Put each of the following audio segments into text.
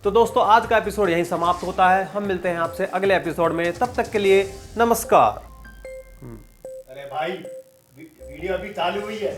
तो दोस्तों आज का एपिसोड यहीं समाप्त होता है। हम मिलते हैं आपसे अगले एपिसोड में, तब तक के लिए नमस्कार। अरे भाई वीडियो अभी चालू हुई है।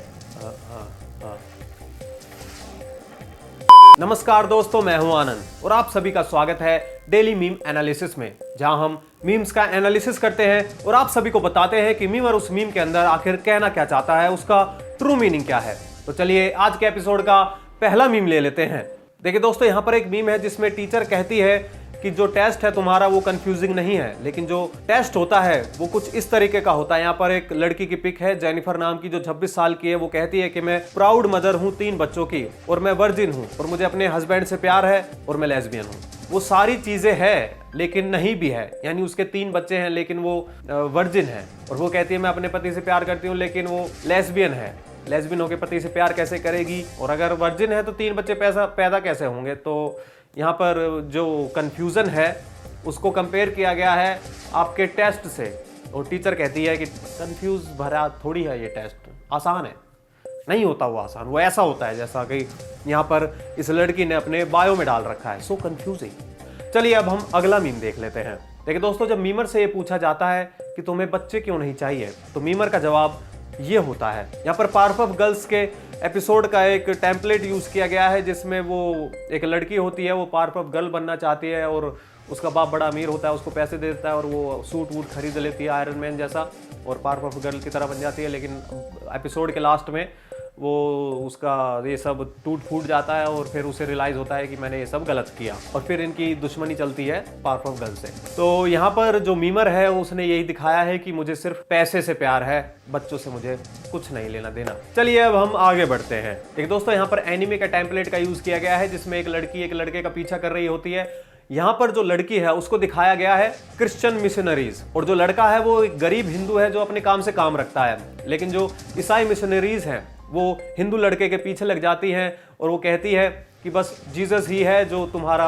नमस्कार दोस्तों, मैं हूं आनंद और आप सभी का स्वागत है डेली मीम एनालिसिस में, जहां हम मीम्स का एनालिसिस करते हैं और आप सभी को बताते हैं कि मीमर उस मीम के अंदर आखिर कहना क्या चाहता है, उसका ट्रू मीनिंग क्या है। तो चलिए आज के एपिसोड का पहला मीम ले लेते हैं। देखिए दोस्तों, यहां पर एक मीम है जिसमें टीचर कहती है कि जो टेस्ट है तुम्हारा वो कंफ्यूजिंग नहीं है, लेकिन जो टेस्ट होता है वो कुछ इस तरीके का होता है। यहाँ पर एक लड़की की पिक है, जेनिफर नाम की, जो 26 साल की है। वो कहती है कि मैं प्राउड मदर हूँ 3 बच्चों की, और मैं वर्जिन हूँ, और मुझे अपने हस्बैंड से प्यार है, और मैं लेस्बियन हूँ। वो सारी चीजें है लेकिन नहीं भी है, यानी उसके 3 बच्चे हैं लेकिन वो वर्जिन है। और वो कहती है मैं अपने पति से प्यार करती हूँ, लेकिन वो लेस्बियन है। लेस्बियन होकर पति से प्यार कैसे करेगी? और अगर वर्जिन है तो 3 बच्चे पैदा कैसे होंगे? तो यहाँ पर जो कंफ्यूजन है उसको कंपेयर किया गया है आपके टेस्ट से। और टीचर कहती है कि कंफ्यूज भरा थोड़ी है ये टेस्ट, आसान है। नहीं होता वो आसान, वो ऐसा होता है जैसा कि यहाँ पर इस लड़की ने अपने बायो में डाल रखा है। So confusing. चलिए अब हम अगला मीम देख लेते हैं। देखिए दोस्तों, जब मीमर से ये पूछा जाता है कि तुम्हें बच्चे क्यों नहीं चाहिए, तो मीमर का जवाब ये होता है। यहाँ पर पावरपफ गर्ल्स के एपिसोड का एक टेम्पलेट यूज किया गया है, जिसमें वो एक लड़की होती है, वो पावरपफ गर्ल बनना चाहती है और उसका बाप बड़ा अमीर होता है, उसको पैसे दे देता है और वो सूट वूट खरीद लेती है आयरन मैन जैसा, और पावरपफ गर्ल की तरह बन जाती है। लेकिन एपिसोड के लास्ट में वो उसका ये सब टूट फूट जाता है और फिर उसे रियलाइज होता है कि मैंने ये सब गलत किया, और फिर इनकी दुश्मनी चलती है पावरपफ गर्ल से। तो यहाँ पर जो मीमर है उसने यही दिखाया है कि मुझे सिर्फ पैसे से प्यार है, बच्चों से मुझे कुछ नहीं लेना देना। चलिए अब हम आगे बढ़ते हैं। एक दोस्तों, यहाँ पर एनिमे का टेम्पलेट का यूज किया गया है, जिसमें एक लड़की एक लड़के का पीछा कर रही होती है। यहाँ पर जो लड़की है उसको दिखाया गया है क्रिश्चियन मिशनरीज, और जो लड़का है वो एक गरीब हिंदू है जो अपने काम से काम रखता है। लेकिन जो ईसाई मिशनरीज हैं वो हिंदू लड़के के पीछे लग जाती हैं और वो कहती है कि बस जीसस ही है जो तुम्हारा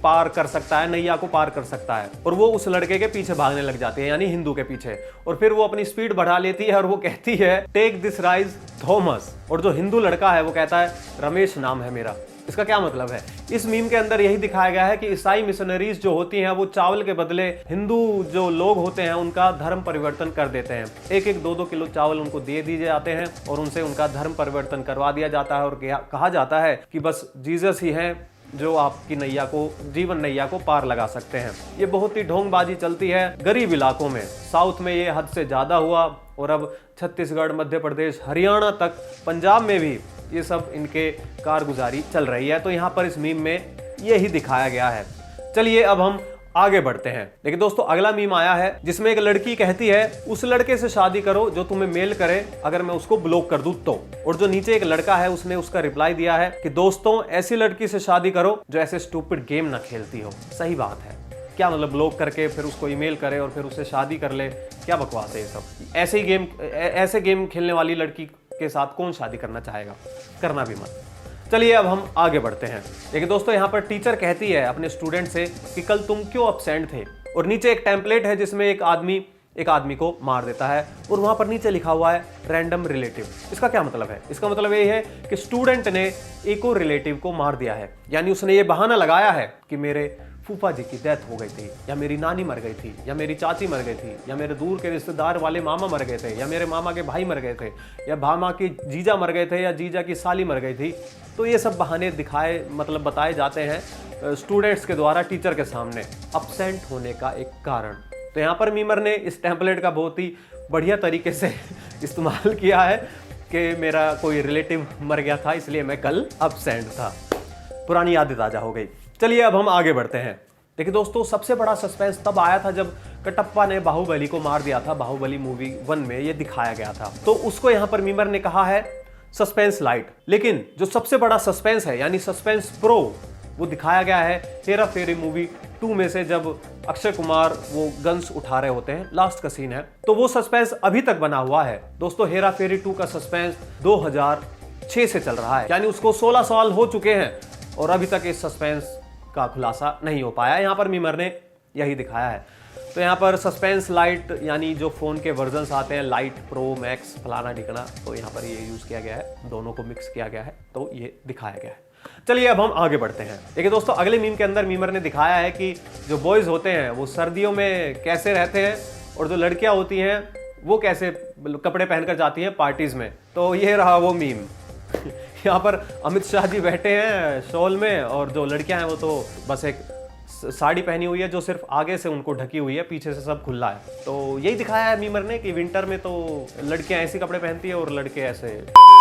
पार कर सकता है, नैया को पार कर सकता है। और वो उस लड़के के पीछे भागने लग जाती है, यानी हिंदू के पीछे। और फिर वो अपनी स्पीड बढ़ा लेती है और वो कहती है टेक दिस राइज थॉमस। और जो हिंदू लड़का है वो कहता है रमेश नाम है मेरा। इसका क्या मतलब है? इस मीम के अंदर यही दिखाया गया है कि ईसाई मिशनरीज जो होती हैं वो चावल के बदले हिंदू जो लोग होते हैं उनका धर्म परिवर्तन कर देते हैं। 1-1, 2-2 किलो चावल उनको दे दिए जाते हैं और उनसे उनका धर्म परिवर्तन करवा दिया जाता है, और कहा जाता है कि बस जीसस ही है जो आपकी नैया को, जीवन नैया को पार लगा सकते हैं। ये बहुत ही ढोंगबाजी चलती है गरीब इलाकों में। साउथ में ये हद से ज्यादा हुआ, और अब छत्तीसगढ़, मध्य प्रदेश, हरियाणा तक, पंजाब में भी ये सब इनके कारगुजारी चल रही है। तो यहाँ पर इस मीम में यही दिखाया गया है। चलिए अब हम आगे बढ़ते हैं। देखिए दोस्तों, अगला मीम आया है जिसमें एक लड़की कहती है उस लड़के से शादी करो जो तुम्हें मेल करे, अगर मैं उसको ब्लॉक कर दूं तो। और जो नीचे एक लड़का है उसने उसका रिप्लाई दिया है कि दोस्तों ऐसी लड़की से शादी करो जो ऐसे स्टूपिड गेम ना खेलती हो। सही बात है। क्या मतलब ब्लॉक करके फिर उसको ईमेल करे और फिर उससे शादी कर ले? क्या बकवास है ये सब। ऐसे गेम खेलने वाली लड़की के साथ कौन शादी करना चाहेगा? करना भी मत। चलिए अब हम आगे बढ़ते हैं। देखिए दोस्तों, यहाँ पर टीचर कहती है अपने स्टूडेंट से कि कल तुम क्यों एब्सेंट थे, और नीचे एक टेम्पलेट है जिसमें एक आदमी को मार देता है, और वहां पर नीचे लिखा हुआ है रैंडम रिलेटिव। इसका क्या मतलब है? इसका मतलब ये है कि स्टूडेंट ने एक और रिलेटिव को मार दिया है, यानी उसने ये बहाना लगाया है कि मेरे फूफा जी की डेथ हो गई थी, या मेरी नानी मर गई थी, या मेरी चाची मर गई थी, या मेरे दूर के रिश्तेदार वाले मामा मर गए थे, या मेरे मामा के भाई मर गए थे, या भामा की जीजा मर गए थे, या जीजा की साली मर गई थी। तो ये सब बहाने बताए जाते हैं स्टूडेंट्स के द्वारा टीचर के सामने अपसेंट होने का एक कारण। तो यहाँ पर मीमर ने इस टेम्पलेट का बहुत ही बढ़िया तरीके से इस्तेमाल किया है कि मेरा कोई रिलेटिव मर गया था इसलिए मैं कल अपसेंट था। पुरानी यादें ताजा हो गई। चलिए अब हम आगे बढ़ते हैं। देखिए दोस्तों, सबसे बड़ा सस्पेंस तब आया था जब कटप्पा ने बाहुबली को मार दिया था। बाहुबली मूवी 1 में ये दिखाया गया था, तो उसको यहाँ पर मीमर ने कहा है सस्पेंस लाइट। लेकिन जो सबसे बड़ा सस्पेंस है, यानी सस्पेंस प्रो, वो दिखाया गया है हेरा फेरी मूवी 2 में से, जब अक्षय कुमार वो गन्स उठा रहे होते हैं, लास्ट का सीन है। तो वो सस्पेंस अभी तक बना हुआ है। दोस्तों, हेरा फेरी 2 का सस्पेंस 2006 से चल रहा है, यानी उसको 16 साल हो चुके हैं और अभी तक इस सस्पेंस का खुलासा नहीं हो पाया। यहाँ पर मीमर ने यही दिखाया है। तो यहाँ पर सस्पेंस लाइट, यानी जो फ़ोन के वर्जन्स आते हैं, लाइट प्रो मैक्स फलाना ढिकना, तो यहाँ पर ये यूज़ किया गया है, दोनों को मिक्स किया गया है, तो ये दिखाया गया है। चलिए अब हम आगे बढ़ते हैं। देखिए दोस्तों, अगले मीम के अंदर मीमर ने दिखाया है कि जो बॉयज होते हैं वो सर्दियों में कैसे रहते हैं और जो लड़कियां होती हैं वो कैसे कपड़े पहनकर जाती हैं पार्टीज में। तो ये रहा वो मीम। यहाँ पर अमित शाह जी बैठे हैं शॉल में और जो लड़कियां हैं वो तो बस एक साड़ी पहनी हुई है जो सिर्फ आगे से उनको ढकी हुई है, पीछे से सब खुला है। तो यही दिखाया है मीमर ने कि विंटर में तो लड़कियां ऐसे कपड़े पहनती है और लड़के ऐसे।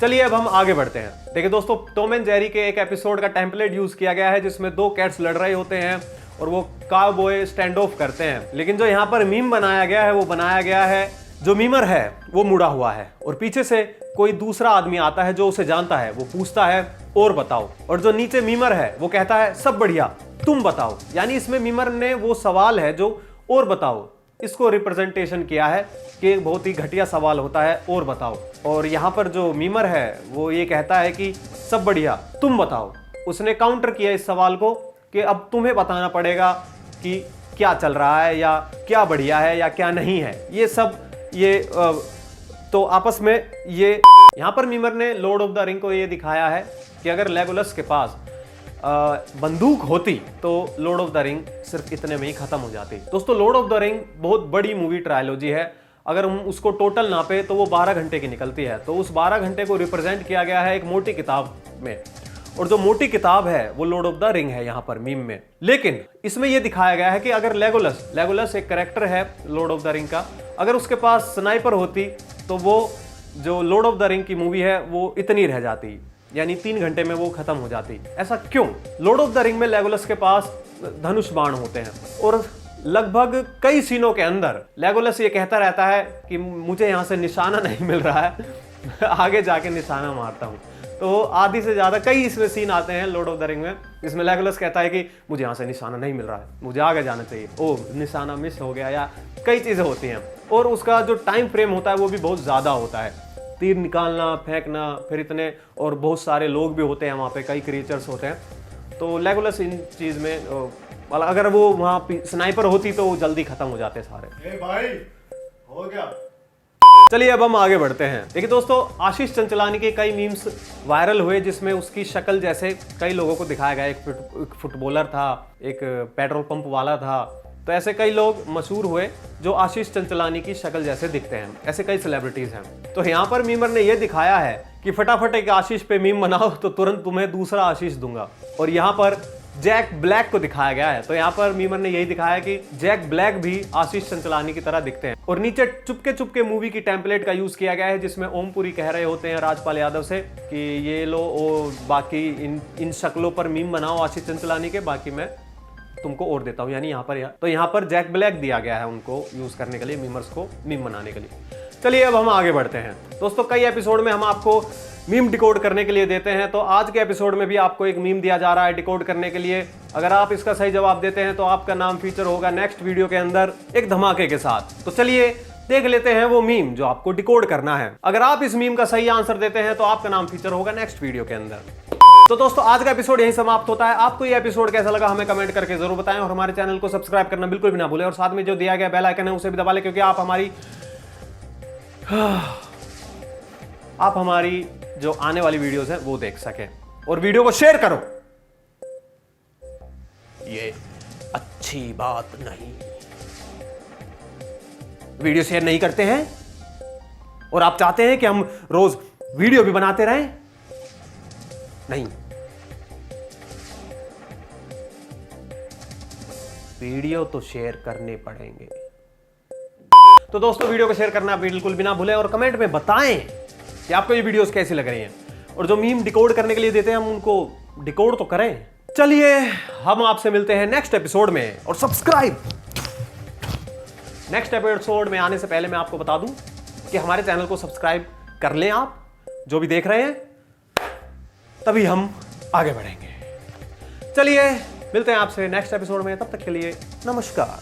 चलिए अब हम आगे बढ़ते हैं। देखिए दोस्तों, टॉम एंड जेरी के एक एपिसोड का टेम्पलेट यूज किया गया है जिसमें दो कैट्स लड़ रहे होते हैं और वो काउबॉय स्टैंड ऑफ करते हैं। लेकिन जो यहाँ पर मीम बनाया गया है वो बनाया गया है, जो मीमर है वो मुड़ा हुआ है और पीछे से कोई दूसरा आदमी आता है जो उसे जानता है। वो पूछता है और बताओ, और जो नीचे मीमर है वो कहता है सब बढ़िया, तुम बताओ। यानी इसमें मीमर ने वो सवाल है जो और बताओ, इसको रिप्रेजेंटेशन किया है कि बहुत ही घटिया सवाल होता है और बताओ। और यहाँ पर जो मीमर है वो ये कहता है कि सब बढ़िया, तुम बताओ। उसने काउंटर किया इस सवाल को कि अब तुम्हें बताना पड़ेगा कि क्या चल रहा है या क्या बढ़िया है या क्या नहीं है। ये सब तो आपस में ये यहाँ पर मीमर ने लॉर्ड ऑफ द रिंग को ये दिखाया है कि अगर लेगोलस के पास बंदूक होती तो लॉर्ड ऑफ द रिंग सिर्फ इतने में ही खत्म हो जाती। दोस्तों, लॉर्ड ऑफ द रिंग बहुत बड़ी मूवी ट्रायलॉजी है। अगर हम उसको टोटल नापे तो वो 12 घंटे की निकलती है। तो उस 12 घंटे को रिप्रेजेंट किया गया है एक मोटी किताब में, और जो मोटी किताब है वो लॉर्ड ऑफ द रिंग है यहाँ पर मीम में। लेकिन इसमें यह दिखाया गया है कि अगर लेगोलस एक कैरेक्टर है लॉर्ड ऑफ द रिंग का, अगर उसके पास स्नाइपर होती तो वो जो लॉर्ड ऑफ द रिंग की मूवी है वो इतनी रह जाती, यानी 3 घंटे में वो खत्म हो जाती। ऐसा क्यों? लॉर्ड ऑफ द रिंग में लेगोलस के पास धनुष बाण होते हैं और लगभग कई सीनों के अंदर लेगोलस ये कहता रहता है कि मुझे यहाँ से निशाना नहीं मिल रहा है, आगे जाके निशाना मारता हूँ। तो आधी से ज्यादा कई इसमें सीन आते हैं लॉर्ड ऑफ द रिंग में जिसमें लेगोलस कहता है कि मुझे यहाँ से निशाना नहीं मिल रहा है, मुझे आगे जाना चाहिए, ओ निशाना मिस हो गया, या कई चीजें होती हैं। और उसका जो टाइम फ्रेम होता है वो भी बहुत ज्यादा होता है, तीर निकालना, फेंकना, फिर इतने और बहुत सारे लोग भी होते हैं वहाँ पे, कई क्रिएचर्स होते हैं। तो लेगोलस इन चीज में अगर वो वहाँ स्नाइपर होती तो जल्दी खत्म हो जाते सारे। ए भाई, हो गया। चलिए अब हम आगे बढ़ते हैं। देखिए दोस्तों, आशीष चंचलानी के कई मीम्स वायरल हुए जिसमें उसकी शक्ल जैसे कई लोगों को दिखाया गया। एक फुटबॉलर था, एक पेट्रोल पंप वाला था, तो ऐसे कई लोग मशहूर हुए जो आशीष चंचलानी की शक्ल जैसे दिखते हैं। ऐसे कई सेलिब्रिटीज हैं। तो यहाँ पर मीमर ने यह दिखाया है कि फटाफट एक आशीष पे मीम बनाओ तो तुरंत तुम्हें दूसरा आशीष दूंगा। और यहाँ पर जैक ब्लैक को दिखाया गया है। तो यहाँ पर मीमर ने यही दिखाया कि जैक ब्लैक भी आशीष चंचलानी की तरह दिखते हैं। और नीचे चुपके चुपके मूवी की टेम्पलेट का यूज किया गया है जिसमें ओमपुरी कह रहे होते हैं राजपाल यादव से कि ये लो और बाकी इन शक्लों पर मीम बनाओ आशीष चंचलानी के, बाकी मैं तुमको और देता हूं। यानी यहाँ पर जैक ब्लैक दिया गया है उनको यूज करने के लिए, मीमर्स को मीम बनाने के लिए। चलिए अब हम आगे बढ़ते हैं। दोस्तों, कई एपिसोड में हम आपको मीम डिकोड करने के लिए देते हैं, तो आज के एपिसोड में भी आपको एक मीम दिया जा रहा है डिकोड करने के लिए। अगर आप इसका सही जवाब देते हैं तो आपका नाम फीचर होगा नेक्स्ट वीडियो के अंदर एक धमाके के साथ। तो चलिए देख लेते हैं वो मीम जो आपको डिकोड करना है। अगर आप इस मीम का सही आंसर देते हैं तो आपका नाम फीचर होगा नेक्स्ट वीडियो के अंदर। तो दोस्तों, आज का एपिसोड यहीं समाप्त होता है। आपको ये एपिसोड कैसा लगा हमें कमेंट करके जरूर बताएं और हमारे चैनल को सब्सक्राइब करना बिल्कुल भी ना भूलें और साथ में जो दिया गया बेल आइकन है उसे भी दबा लें, क्योंकि आप हमारी जो आने वाली वीडियोस हैं वो देख सकें। और वीडियो को शेयर करो, ये अच्छी बात नहीं। वीडियो शेयर नहीं करते हैं और आप चाहते हैं कि हम रोज वीडियो भी बनाते रहें? नहीं, वीडियो तो शेयर करने पड़ेंगे। तो दोस्तों, वीडियो को शेयर करना बिल्कुल भी ना भूलें और कमेंट में बताएं कि आपको ये वीडियोस कैसी लग रही हैं। और जो मीम डिकोड करने के लिए देते हैं हम उनको डिकोड तो करें। चलिए हम आपसे मिलते हैं नेक्स्ट एपिसोड में। और सब्सक्राइब, नेक्स्ट एपिसोड में आने से पहले मैं आपको बता दूं कि हमारे चैनल को सब्सक्राइब कर लें आप जो भी देख रहे हैं, तभी हम आगे बढ़ेंगे। चलिए मिलते हैं आपसे नेक्स्ट एपिसोड में, तब तक के लिए नमस्कार।